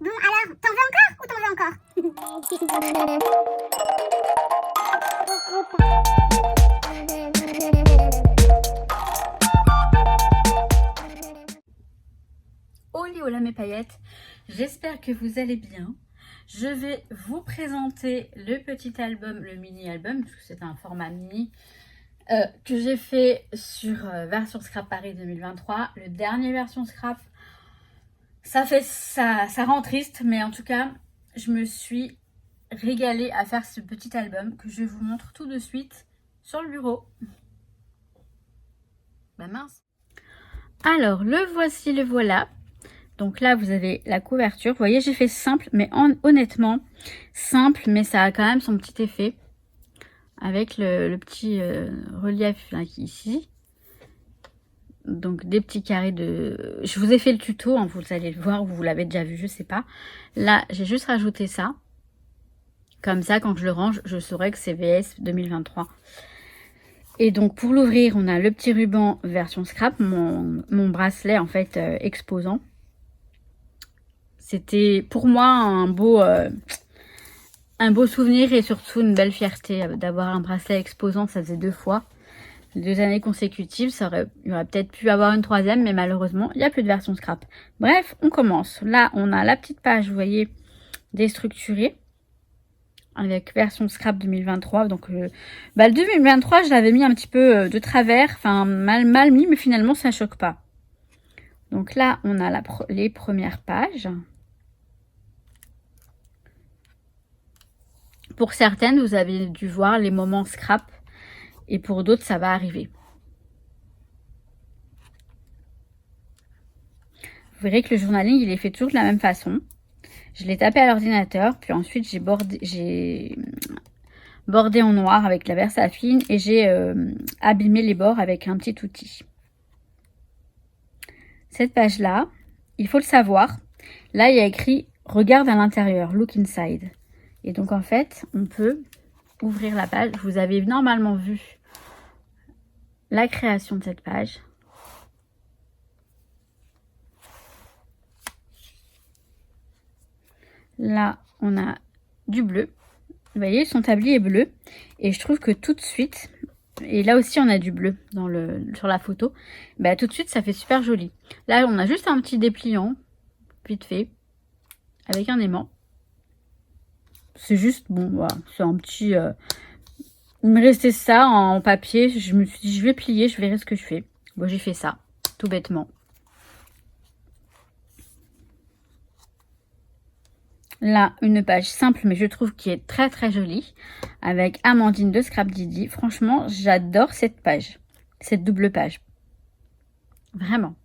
Bon, alors, t'en veux encore ou t'en veux encore? Hola mes paillettes, j'espère que vous allez bien. Je vais vous présenter le petit album, le mini-album, parce que c'est un format mini, que j'ai fait sur version Scrap Paris 2023. Le dernier version Scrap, ça rend triste, mais en tout cas, je me suis régalée à faire ce petit album que je vous montre tout de suite sur le bureau. Bah mince. Alors, le voici, le voilà. Donc là, vous avez la couverture. Vous voyez, j'ai fait simple, mais honnêtement, simple, mais ça a quand même son petit effet. Avec le petit relief là, ici. Donc des petits carrés de... Je vous ai fait le tuto, hein, vous allez le voir, ou vous l'avez déjà vu, je sais pas. Là, j'ai juste rajouté ça. Comme ça, quand je le range, je saurai que c'est VS 2023. Et donc, pour l'ouvrir, on a le petit ruban version scrap, mon bracelet, en fait, exposant. C'était pour moi un beau souvenir et surtout une belle fierté d'avoir un bracelet exposant. Ça faisait 2 fois, 2 années consécutives. Il y aurait peut-être pu avoir une 3e, mais malheureusement, il n'y a plus de version scrap. Bref, on commence. Là, on a la petite page, vous voyez, déstructurée, avec version scrap 2023. Donc, le 2023, je l'avais mis un petit peu de travers, enfin, mal mis, mais finalement, ça ne choque pas. Donc là, on a les premières pages. Pour certaines, vous avez dû voir les moments scrap et pour d'autres, ça va arriver. Vous verrez que le journaling, il est fait toujours de la même façon. Je l'ai tapé à l'ordinateur, puis ensuite j'ai bordé en noir avec la Versafine et j'ai abîmé les bords avec un petit outil. Cette page-là, il faut le savoir. Là, il y a écrit « Regarde à l'intérieur, look inside ». Et donc, en fait, on peut ouvrir la page. Vous avez normalement vu la création de cette page. Là, on a du bleu. Vous voyez, son tablier est bleu. Et je trouve que tout de suite, et là aussi, on a du bleu sur la photo. Bah, tout de suite, ça fait super joli. Là, on a juste un petit dépliant, vite fait, avec un aimant. C'est juste, bon, voilà, c'est un petit... Il me restait ça en papier. Je me suis dit, je vais plier, je verrai ce que je fais. Bon, j'ai fait ça, tout bêtement. Là, une page simple, mais je trouve qui est très très jolie. Avec Amandine de Scrap Didi. Franchement, j'adore cette page. Cette double page. Vraiment.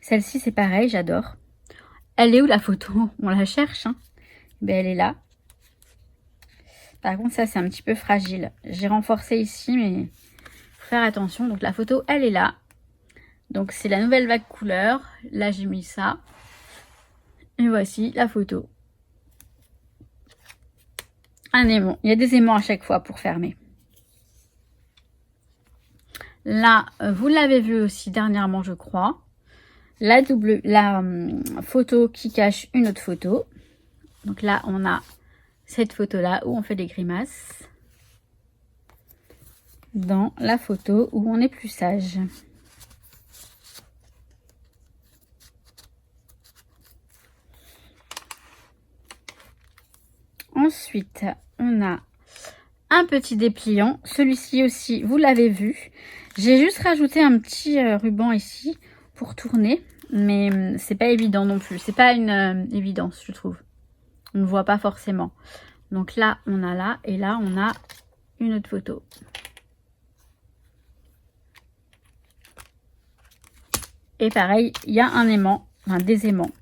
Celle-ci, c'est pareil, j'adore. Elle est où la photo? On la cherche, hein. Ben, elle est là. Par contre, ça, c'est un petit peu fragile. J'ai renforcé ici, mais faut faire attention. Donc, la photo, elle est là. Donc, c'est la nouvelle vague couleur. Là, j'ai mis ça. Et voici la photo. Un aimant. Il y a des aimants à chaque fois pour fermer. Là, vous l'avez vu aussi dernièrement, je crois. La photo qui cache une autre photo. Donc là, on a cette photo-là où on fait des grimaces. Dans la photo où on est plus sage. Ensuite, on a un petit dépliant. Celui-ci aussi, vous l'avez vu. J'ai juste rajouté un petit ruban ici pour tourner. Mais c'est pas évident non plus. C'est pas une évidence, je trouve. On ne voit pas forcément. Donc là, on a là. Et là, on a une autre photo. Et pareil, il y a un aimant, enfin des aimants,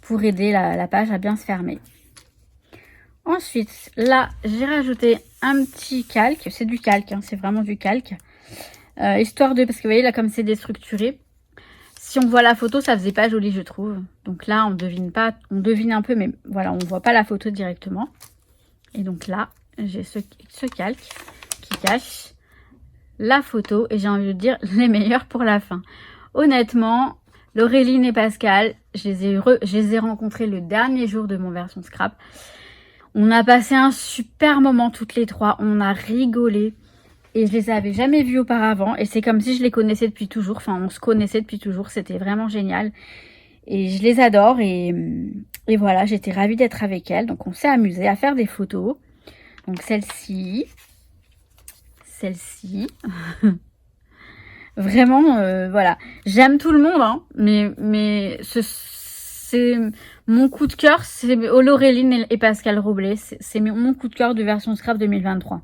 pour aider la page à bien se fermer. Ensuite, là, j'ai rajouté un petit calque. C'est du calque, hein, c'est vraiment du calque. Histoire de... Parce que vous voyez, là, comme c'est déstructuré, si on voit la photo, ça faisait pas joli, je trouve. Donc là, on devine pas, on devine un peu, mais voilà, on voit pas la photo directement. Et donc là, j'ai ce calque qui cache la photo. Et j'ai envie de dire les meilleurs pour la fin. Honnêtement, Laureline et Pascal, je les ai rencontrés le dernier jour de mon version scrap. On a passé un super moment toutes les trois, on a rigolé et je les avais jamais vus auparavant et c'est comme si je les connaissais depuis toujours, enfin on se connaissait depuis toujours, c'était vraiment génial et je les adore et voilà, j'étais ravie d'être avec elles, donc on s'est amusé à faire des photos, donc celle-ci, vraiment voilà, j'aime tout le monde hein, mais c'est mon coup de cœur, c'est Laureline et Pascal Roblet. C'est mon coup de cœur de version scrap 2023.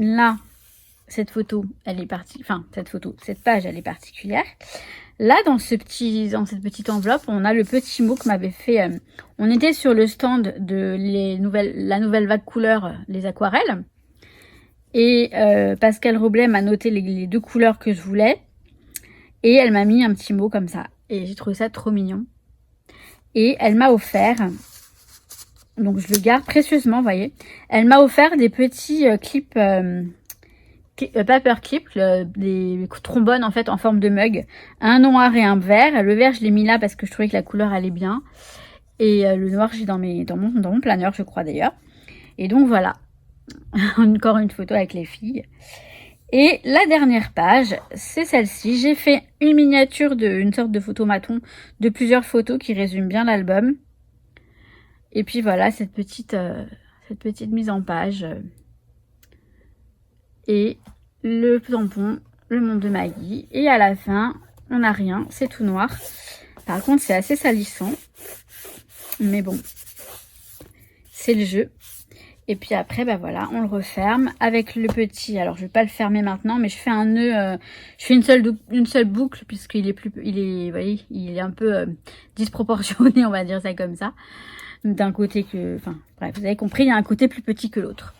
Là, cette photo, elle est partie. Enfin, cette page, elle est particulière. Là, dans cette petite enveloppe, on a le petit mot que m'avait fait. On était sur le stand de la nouvelle vague couleur, les aquarelles. Et Pascal Roblet m'a noté les 2 couleurs que je voulais. Et elle m'a mis un petit mot comme ça. Et j'ai trouvé ça trop mignon. Et elle m'a offert, donc je le garde précieusement, vous voyez. Elle m'a offert des petits clips, paper clips, des trombones en fait en forme de mug. Un noir et un vert. Le vert, je l'ai mis là parce que je trouvais que la couleur allait bien. Et le noir, j'ai dans mon planeur, je crois d'ailleurs. Et donc voilà. Encore une photo avec les filles. Et la dernière page, c'est celle-ci. J'ai fait une miniature une sorte de photomaton de plusieurs photos qui résument bien l'album. Et puis voilà, cette petite mise en page. Et le tampon, le monde de Maggie. Et à la fin, on n'a rien, c'est tout noir. Par contre, c'est assez salissant. Mais bon, c'est le jeu. Et puis après, bah voilà, on le referme avec le petit. Alors, je vais pas le fermer maintenant, mais je fais un nœud. Je fais une seule boucle puisqu'il est vous voyez, il est un peu disproportionné, on va dire ça comme ça. D'un côté que, enfin, bref, vous avez compris, il y a un côté plus petit que l'autre.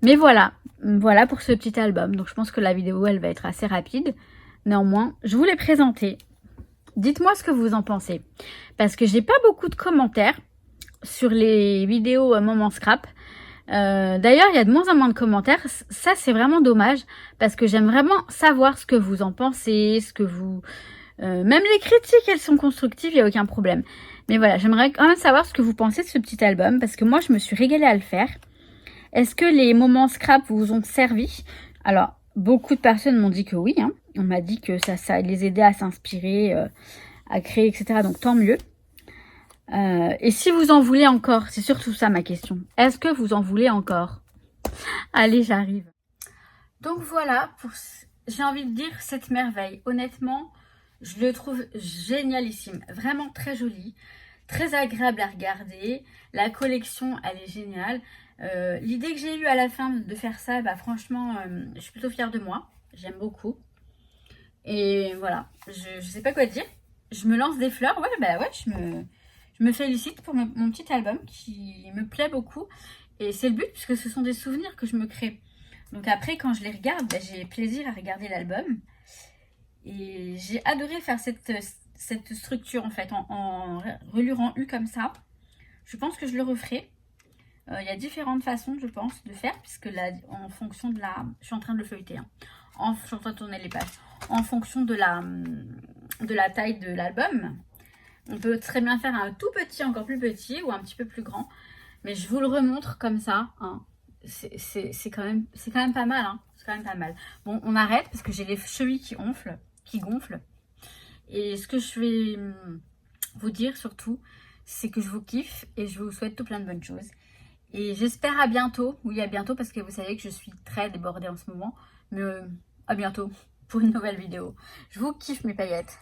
Mais voilà pour ce petit album. Donc, je pense que la vidéo, elle va être assez rapide. Néanmoins, je vous l'ai présenté. Dites-moi ce que vous en pensez, parce que j'ai pas beaucoup de commentaires sur les vidéos moment scrap. D'ailleurs, il y a de moins en moins de commentaires. Ça, c'est vraiment dommage parce que j'aime vraiment savoir ce que vous en pensez, ce que vous... même les critiques, elles sont constructives, il n'y a aucun problème. Mais voilà, j'aimerais quand même savoir ce que vous pensez de ce petit album parce que moi, je me suis régalée à le faire. Est-ce que les moments scrap vous ont servi? Alors, beaucoup de personnes m'ont dit que oui. Hein. On m'a dit que ça les aidait à s'inspirer, à créer, etc. Donc, tant mieux. Et si vous en voulez encore, c'est surtout ça ma question. Est-ce que vous en voulez encore? Allez, j'arrive. Donc voilà, j'ai envie de dire cette merveille. Honnêtement, je le trouve génialissime. Vraiment très joli, très agréable à regarder. La collection, elle est géniale. L'idée que j'ai eue à la fin de faire ça, bah franchement, je suis plutôt fière de moi. J'aime beaucoup. Et voilà, je sais pas quoi dire. Je me lance des fleurs. Ouais, bah ouais, je me félicite pour mon petit album qui me plaît beaucoup. Et c'est le but puisque ce sont des souvenirs que je me crée. Donc après, quand je les regarde, bah, j'ai plaisir à regarder l'album. Et j'ai adoré faire cette structure en fait, en reliure en U comme ça. Je pense que je le referai. Il y a différentes façons, je pense, de faire, puisque là, en fonction de la... Je suis en train de le feuilleter. Hein. Je suis en train de tourner les pages. En fonction de la taille de l'album, on peut très bien faire un tout petit, encore plus petit, ou un petit peu plus grand. Mais je vous le remontre comme ça. Hein. C'est quand même pas mal. Hein. C'est quand même pas mal. Bon, on arrête, parce que j'ai les chevilles qui gonflent. Et ce que je vais vous dire, surtout, c'est que je vous kiffe et je vous souhaite tout plein de bonnes choses. Et j'espère à bientôt, oui à bientôt parce que vous savez que je suis très débordée en ce moment. Mais à bientôt pour une nouvelle vidéo. Je vous kiffe mes paillettes.